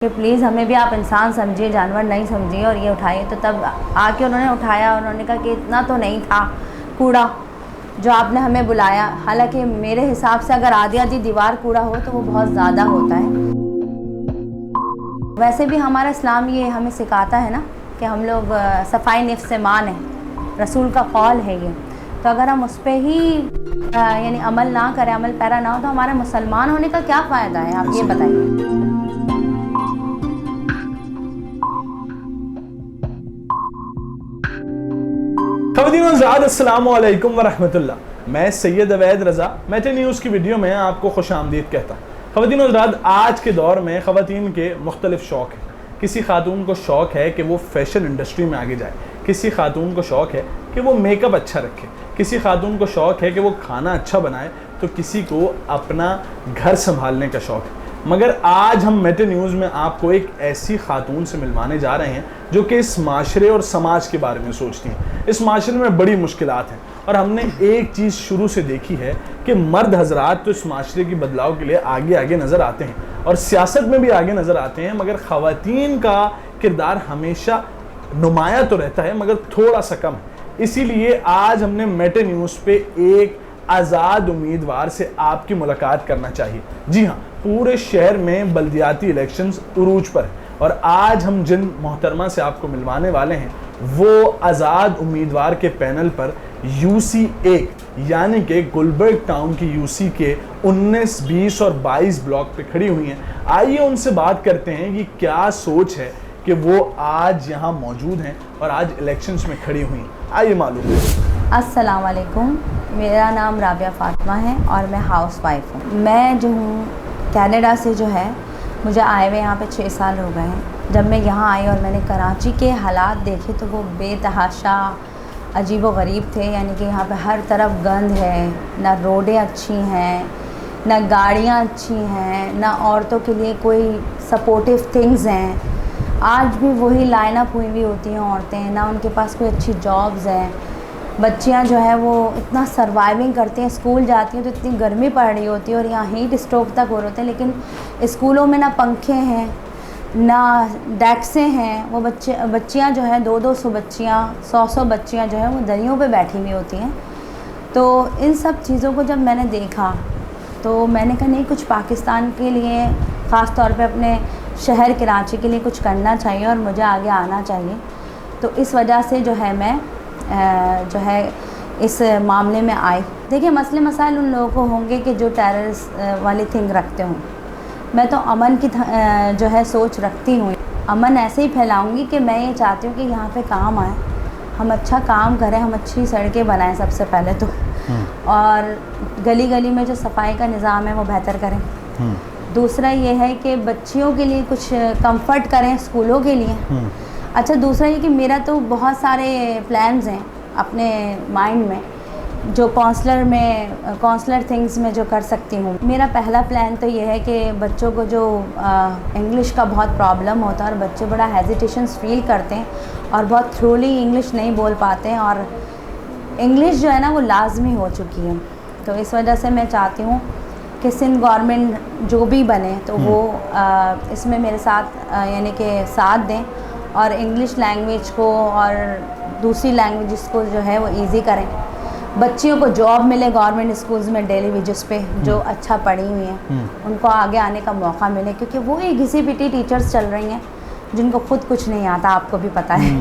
कि प्लीज़ हमें भी आप इंसान समझिए, जानवर नहीं समझिए और ये उठाइए। तो तब आके उन्होंने उठाया, उन्होंने कहा कि इतना तो नहीं था कूड़ा जो आपने हमें बुलाया। हालांकि मेरे हिसाब से अगर आधी आधी दीवार कूड़ा हो तो वो बहुत ज़्यादा होता है। वैसे भी हमारा इस्लाम ये हमें सिखाता है ना कि हम लोग सफ़ाई निफ्स से मान है, रसूल का कौल है ये। तो अगर हम उस पर ही यानी अमल ना करें, अमल पैरा ना हो, तो हमारे मुसलमान होने का क्या फ़ायदा है, आप ये बताइए। ख़वातीन व हज़रात, अस्सलामु अलैकुम व रहमतुल्लाह। मैं सैयद अवैद रज़ा मेटे न्यूज़ की वीडियो में आपको खुशामदीद कहता हूँ। ख़वातीन व हज़रात, आज के दौर में ख़वातीन के मुख्तलिफ शौक़ हैं। किसी खातून को शौक़ है कि वो फैशन इंडस्ट्री में आगे जाए, किसी खातून को शौक़ है कि वो मेकअप अच्छा रखे, किसी खातून को शौक़ है कि वो खाना अच्छा बनाए, तो किसी को अपना घर संभालने का शौक़ है। मगर आज हम मेटे न्यूज़ में आपको एक ऐसी खातून से मिलवाने जा रहे हैं जो कि इस माशरे और समाज के बारे में सोचती हैं। इस माशरे में बड़ी मुश्किलात हैं और हमने एक चीज़ शुरू से देखी है कि मर्द हजरात तो इस माशरे की बदलाव के लिए आगे आगे नज़र आते हैं और सियासत में भी आगे नज़र आते हैं, मगर ख़वातीन का किरदार हमेशा नुमाया तो रहता है मगर थोड़ा सा कम है। इसीलिए आज हमने मेटे न्यूज़ पे एक आज़ाद उम्मीदवार से आपकी मुलाकात करना चाहिए। जी हाँ, पूरे शहर में बल्दियाती इलेक्शंस उरूज पर है और आज हम जिन मोहतरमा से आपको मिलवाने वाले हैं वो आज़ाद उम्मीदवार के पैनल पर यूसी 1 यानी कि गुलबर्ग टाउन की यूसी के 19, 20 और 22 ब्लॉक पे खड़ी हुई हैं। आइए उनसे बात करते हैं कि क्या सोच है कि वो आज यहाँ मौजूद हैं और आज इलेक्शंस में खड़ी हुई हैं। आइए मालूम है। अस्सलाम वालेकुम, मेरा नाम राबिया फ़ातिमा है और मैं हाउस वाइफ हूँ। मैं जो हूँ कनाडा से जो है, मुझे आए हुए यहाँ पे 6 साल हो गए हैं। जब मैं यहाँ आई और मैंने कराची के हालात देखे तो वो बेतहाशा अजीब व गरीब थे। यानी कि यहाँ पे हर तरफ गंद है, ना रोडें अच्छी हैं, ना गाड़ियाँ अच्छी हैं, ना औरतों के लिए कोई सपोर्टिव थिंग्स हैं। आज भी वही लाइन अप हुई हुई होती हैं औरतें, ना उनके पास कोई अच्छी जॉब्स हैं। बच्चियां जो है वो इतना सर्वाइविंग करती हैं, स्कूल जाती हैं तो इतनी गर्मी पड़ रही होती है और यहाँ हीट स्ट्रोक तक हो रहे होते हैं, लेकिन स्कूलों में ना पंखे हैं ना डेस्कें हैं। वो बच्चियां जो है 200 बच्चियां 100 बच्चियां जो है वो दरियों पे बैठी हुई होती हैं। तो इन सब चीज़ों को जब मैंने देखा तो मैंने कहा नहीं, कुछ पाकिस्तान के लिए ख़ास तौर पे अपने शहर कराची के लिए कुछ करना चाहिए और मुझे आगे आना चाहिए। तो इस वजह से जो है मैं जो है इस मामले में आई। देखिए, मसले मसाइल उन लोगों को होंगे कि जो टेररिस्ट वाली थिंग रखते हों। मैं तो अमन की जो है सोच रखती हूँ। अमन ऐसे ही फैलाऊंगी कि मैं ये चाहती हूँ कि यहाँ पे काम आए, हम अच्छा काम करें, हम अच्छी सड़कें बनाएं सबसे पहले तो, और गली गली में जो सफाई का निज़ाम है वो बेहतर करें। दूसरा ये है कि बच्चियों के लिए कुछ कंफर्ट करें स्कूलों के लिए। अच्छा, दूसरा ये कि मेरा तो बहुत सारे प्लान्स हैं अपने माइंड में जो काउंसलर थिंग्स में जो कर सकती हूँ। मेरा पहला प्लान तो ये है कि बच्चों को जो इंग्लिश का बहुत प्रॉब्लम होता है और बच्चे बड़ा हेजिटेशंस फील करते हैं और बहुत थ्रूली इंग्लिश नहीं बोल पाते हैं, और इंग्लिश जो है ना वो लाजमी हो चुकी है। तो इस वजह से मैं चाहती हूँ कि सिंध गवर्नमेंट जो भी बने तो वो इसमें मेरे साथ यानी कि साथ दें और इंग्लिश लैंग्वेज को और दूसरी लैंग्वेजेस को जो है वो इजी करें। बच्चियों को जॉब मिले गवर्नमेंट स्कूल्स में डेली वेजेस पे, जो अच्छा पढ़ी हुई हैं उनको आगे आने का मौका मिले, क्योंकि वो ही घिसी पिटी टीचर्स चल रही हैं जिनको खुद कुछ नहीं आता, आपको भी पता है।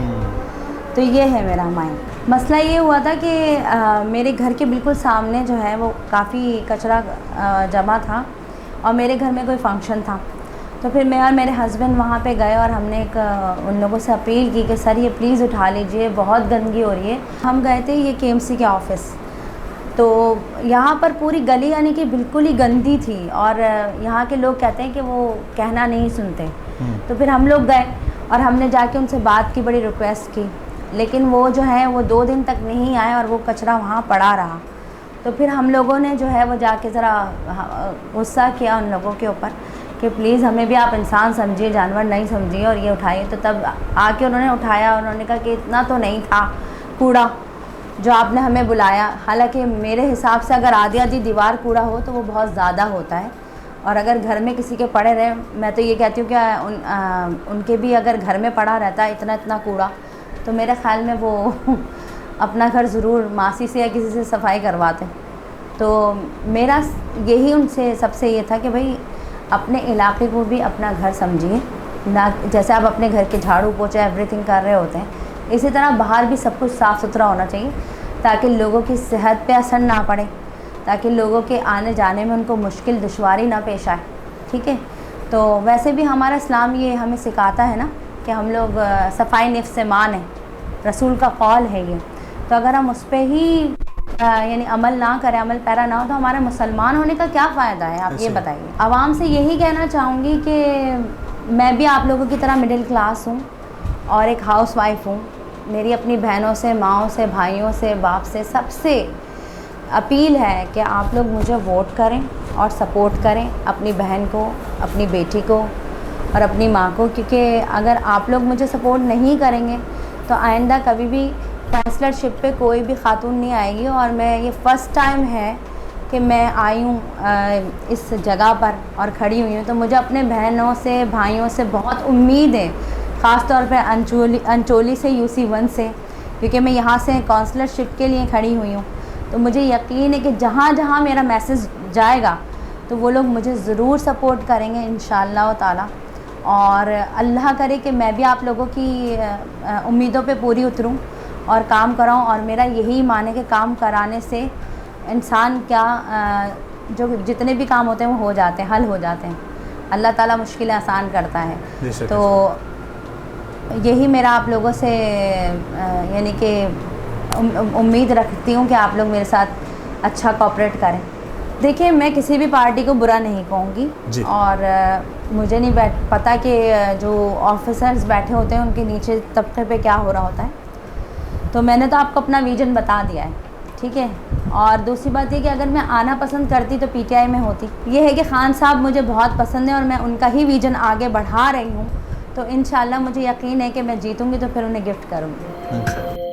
तो ये है मेरा माइंड। मसला ये हुआ था कि मेरे घर के बिल्कुल सामने जो है वो काफ़ी कचरा जमा था और मेरे घर में कोई फंक्शन था। तो फिर मैं और मेरे हस्बैंड वहाँ पे गए और हमने उन लोगों से अपील की कि सर ये प्लीज़ उठा लीजिए, बहुत गंदगी हो रही है। हम गए थे ये केएमसी के ऑफिस, तो यहाँ पर पूरी गली यानी कि बिल्कुल ही गंदी थी और यहाँ के लोग कहते हैं कि वो कहना नहीं सुनते। तो फिर हम लोग गए और हमने जाके उनसे बात की, बड़ी रिक्वेस्ट की, लेकिन वो जो है वो 2 दिन तक नहीं आए और वो कचरा वहाँ पड़ा रहा। तो फिर हम लोगों ने जो है वो जाके ज़रा गुस्सा किया उन लोगों के ऊपर कि प्लीज़ हमें भी आप इंसान समझिए, जानवर नहीं समझिए और ये उठाइए। तो तब आके उन्होंने उठाया, उन्होंने कहा कि इतना तो नहीं था कूड़ा जो आपने हमें बुलाया। हालांकि मेरे हिसाब से अगर आधी आधी दीवार कूड़ा हो तो वो बहुत ज़्यादा होता है और अगर घर में किसी के पड़े रहे, मैं तो ये कहती हूँ कि उनके भी अगर घर में पड़ा रहता है इतना इतना कूड़ा, तो मेरे ख़्याल में वो अपना घर ज़रूर मासी से या किसी से सफाई करवाते। तो मेरा यही उनसे सबसे ये था कि भाई अपने इलाके को भी अपना घर समझिए, ना जैसे आप अपने घर के झाड़ू पोछा एवरीथिंग कर रहे होते हैं, इसी तरह बाहर भी सब कुछ साफ़ सुथरा होना चाहिए, ताकि लोगों की सेहत पे असर ना पड़े, ताकि लोगों के आने जाने में उनको मुश्किल दुश्वारी ना पेश आए। ठीक है, तो वैसे भी हमारा इस्लाम ये हमें सिखाता है ना कि हम लोग सफ़ाई नफ्स से मान है, रसूल का कौल है ये। तो अगर हम उस पर ही यानी अमल ना करें, अमल पैरा ना हो, तो हमारे मुसलमान होने का क्या फ़ायदा है, आप ये बताइए। आवाम से यही कहना चाहूँगी कि मैं भी आप लोगों की तरह मिडिल क्लास हूँ और एक हाउस वाइफ हूँ। मेरी अपनी बहनों से, माँओं से, भाइयों से, बाप से, सबसे अपील है कि आप लोग मुझे वोट करें और सपोर्ट करें, अपनी बहन को, अपनी बेटी को और अपनी माँ को, क्योंकि अगर आप लोग मुझे सपोर्ट नहीं करेंगे तो आइंदा कभी भी काउंसलरशिप पे कोई भी खातून नहीं आएगी। और मैं ये फ़र्स्ट टाइम है कि मैं आई हूँ इस जगह पर और खड़ी हुई हूँ, तो मुझे अपने बहनों से, भाइयों से बहुत उम्मीद है, ख़ास तौर पे अंचोली से, UC1 से, क्योंकि मैं यहाँ से काउंसलरशिप के लिए खड़ी हुई हूँ। तो मुझे यकीन है कि जहाँ जहाँ मेरा मैसेज जाएगा तो वो लोग मुझे ज़रूर सपोर्ट करेंगे इंशाअल्लाह ताला। और अल्लाह करे कि मैं भी आप लोगों की उम्मीदों पे पूरी उतरूँ और काम कराऊँ। और मेरा यही मान है कि काम कराने से इंसान क्या जो जितने भी काम होते हैं वो हो जाते हैं, हल हो जाते हैं। अल्लाह ताला मुश्किलें आसान करता है। तो यही मेरा आप लोगों से यानी कि उम्मीद रखती हूँ कि आप लोग मेरे साथ अच्छा कोऑपरेट करें। देखिए, मैं किसी भी पार्टी को बुरा नहीं कहूँगी और मुझे नहीं पता कि जो ऑफिसर्स बैठे होते हैं उनके नीचे तबके पे क्या हो रहा होता है। तो मैंने तो आपको अपना विजन बता दिया है, ठीक है। और दूसरी बात ये कि अगर मैं आना पसंद करती तो PTI में होती। ये है कि खान साहब मुझे बहुत पसंद है और मैं उनका ही विजन आगे बढ़ा रही हूँ। तो इंशाल्लाह मुझे यकीन है कि मैं जीतूँगी तो फिर उन्हें गिफ्ट करूँगी।